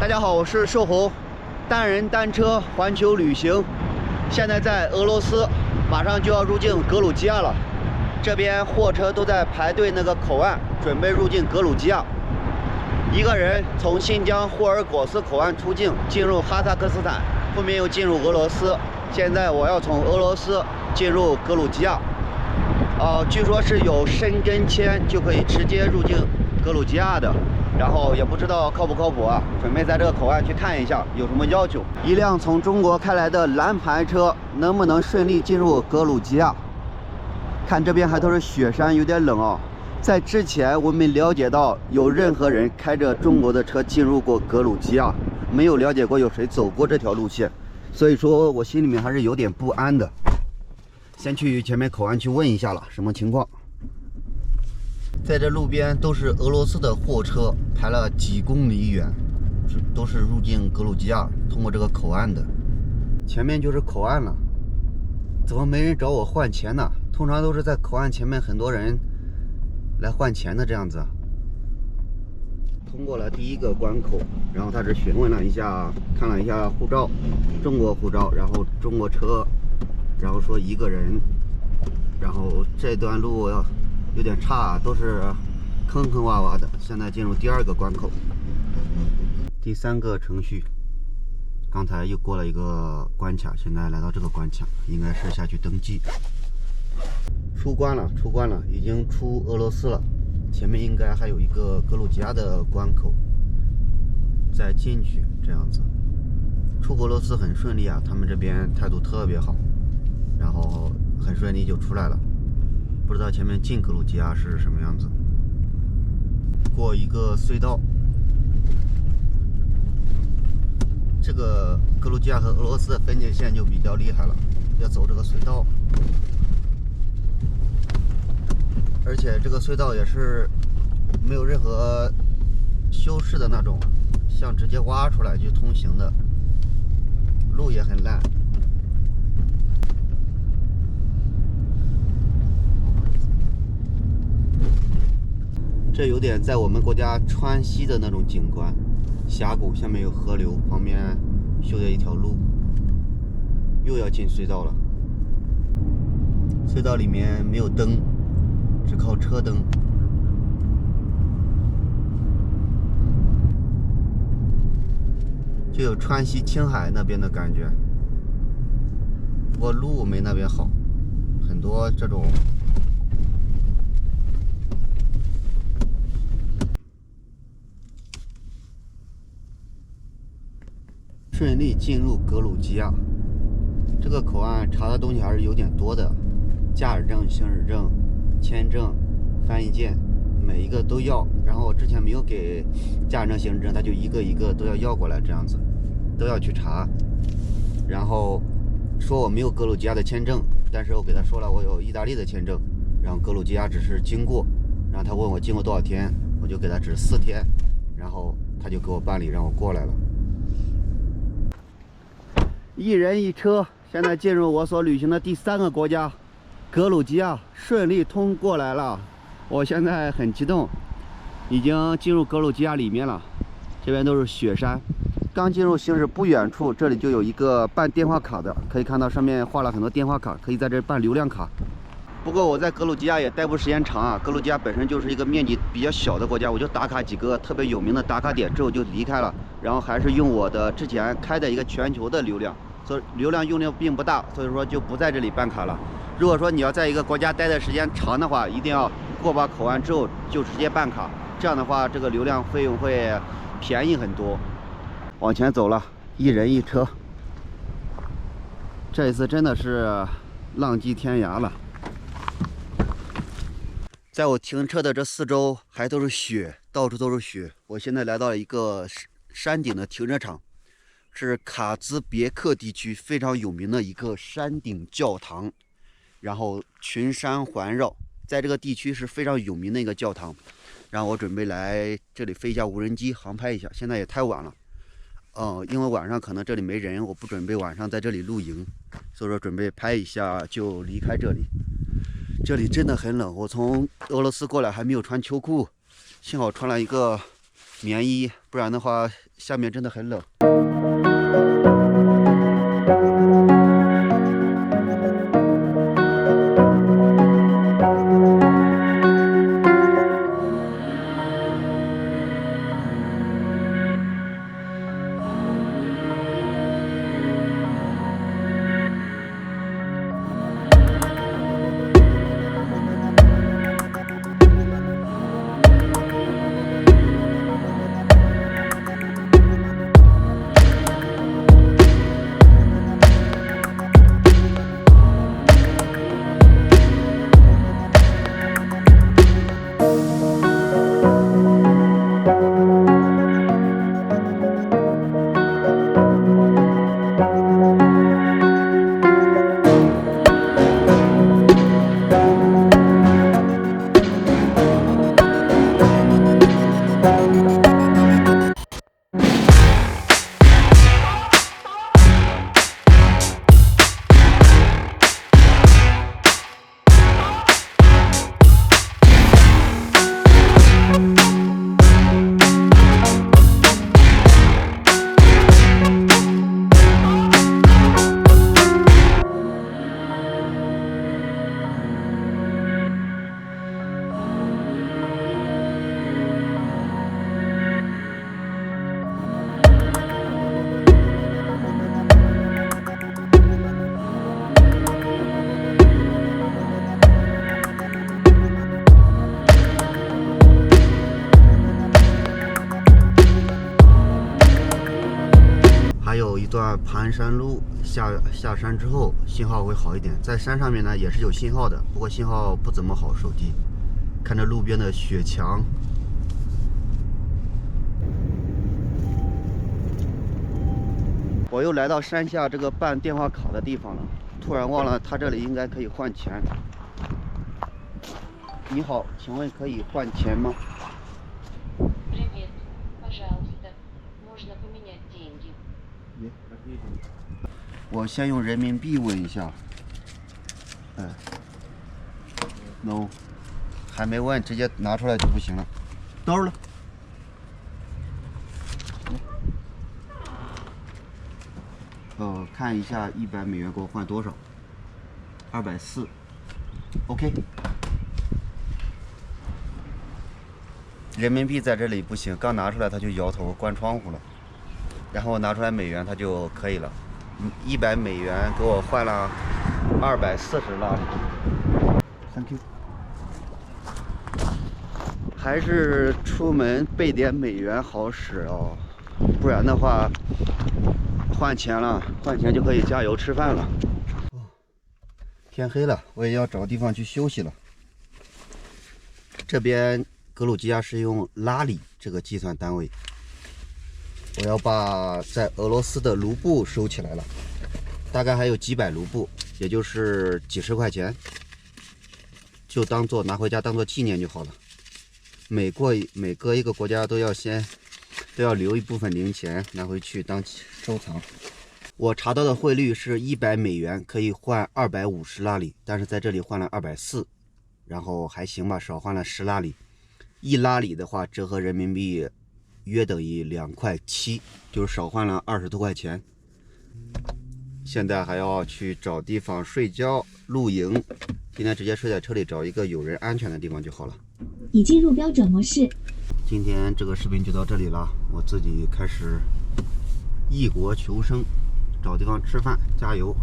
大家好，我是瘦猴，单人单车环球旅行。现在在俄罗斯，马上就要入境格鲁吉亚了。这边货车都在排队那个口岸，准备入境格鲁吉亚。一个人从新疆霍尔果斯口岸出境，进入哈萨克斯坦，后面又进入俄罗斯。现在我要从俄罗斯进入格鲁吉亚。据说是有申根签就可以直接入境格鲁吉亚的。 然后也不知道靠不靠谱啊，准备在这个口岸去看一下有什么要求。一辆从中国开来的蓝牌车能不能顺利进入格鲁吉亚？看这边还都是雪山，有点冷啊。在之前我没了解到有任何人开着中国的车进入过格鲁吉亚，没有了解过有谁走过这条路线，所以说我心里面还是有点不安的。先去前面口岸去问一下了，什么情况？ 在这路边都是俄罗斯的货车，排了几公里远，都是入境格鲁吉亚通过这个口岸的。前面就是口岸了，怎么没人找我换钱呢？通常都是在口岸前面很多人来换钱的这样子。通过了第一个关口，然后他是询问了一下，看了一下护照，中国护照，然后中国车，然后说一个人，然后这段路要。 有点差，都是坑坑洼洼的。现在进入第二个关口，第三个程序。刚才又过了一个关卡，现在来到这个关卡，应该是下去登记。出关了，出关了，已经出俄罗斯了。前面应该还有一个格鲁吉亚的关口，再进去这样子。出俄罗斯很顺利啊，他们这边态度特别好，然后很顺利就出来了。 不知道前面进格鲁吉亚是什么样子。过一个隧道，这个格鲁吉亚和俄罗斯的分界线就比较厉害了，要走这个隧道，而且这个隧道也是没有任何修饰的那种，像直接挖出来就通行的，路也很烂。 这有点在我们国家川西的那种景观，峡谷下面有河流，旁边修的一条路，又要进隧道了。隧道里面没有灯，只靠车灯。就有川西青海那边的感觉，不过路没那边好，很多这种。 顺利进入格鲁吉亚，这个口岸查的东西还是有点多的，驾驶证、行驶证、签证、翻译件，每一个都要。然后我之前没有给驾驶证、行驶证，他就一个一个都要过来，这样子都要去查。然后说我没有格鲁吉亚的签证，但是我给他说了我有意大利的签证，然后格鲁吉亚只是经过，然后他问我经过多少天，我就给他只4天，然后他就给我办理让我过来了。 一人一车，现在进入我所旅行的第3个国家——格鲁吉亚，顺利通过来了。我现在很激动，已经进入格鲁吉亚里面了。这边都是雪山。刚进入行驶不远处，这里就有一个办电话卡的，可以看到上面画了很多电话卡，可以在这办流量卡。不过我在格鲁吉亚也待不时间长啊。格鲁吉亚本身就是一个面积比较小的国家，我就打卡几个特别有名的打卡点之后就离开了。 然后还是用我的之前开的一个全球的流量，所以流量用量并不大，所以说就不在这里办卡了。如果说你要在一个国家待的时间长的话，一定要过把口岸之后就直接办卡，这样的话这个流量费用会便宜很多。往前走了，一人一车，这一次真的是浪迹天涯了。在我停车的这4周还都是雪，到处都是雪。我现在来到了一个 山顶的停车场，是卡兹别克地区非常有名的一个山顶教堂，然后群山环绕，在这个地区是非常有名的一个教堂。然后我准备来这里飞一下无人机航拍一下，现在也太晚了，因为晚上可能这里没人，我不准备晚上在这里露营，所以说准备拍一下就离开这里。这里真的很冷，我从俄罗斯过来还没有穿秋裤，幸好穿了一个棉衣，不然的话下面真的很冷。还有一段盘山路，下山之后信号会好一点。在山上面呢也是有信号的，不过信号不怎么好，手机。看着路边的雪墙，我又来到山下这个办电话卡的地方了。突然忘了，他这里应该可以换钱。你好，请问可以换钱吗？ 我先用人民币问一下。no， 还没问，直接拿出来就不行了。兜了。看一下100美元给我换多少？240。OK。人民币在这里不行，刚拿出来他就摇头关窗户了。然后拿出来美元他就可以了。100美元给我换了240拉里。Thank you。还是出门备点美元好使哦，不然的话换钱了，换钱就可以加油吃饭了。天黑了，我也要找地方去休息了。这边格鲁吉亚是用拉里这个计算单位。我要把在俄罗斯的卢布收起来了，大概还有几百卢布，也就是几十块钱，就当做拿回家当做纪念就好了。每隔一个国家都要留一部分零钱拿回去当收藏。我查到的汇率是100美元可以换250拉里，但是在这里换了240，然后还行吧，少换了10拉里。1拉里的话折合人民币约等于2.7块，就是少换了20多块钱。现在还要去找地方睡觉露营，今天直接睡在车里，找一个有人安全的地方就好了。已进入标准模式。今天这个视频就到这里了，我自己开始异国求生，找地方吃饭，加油。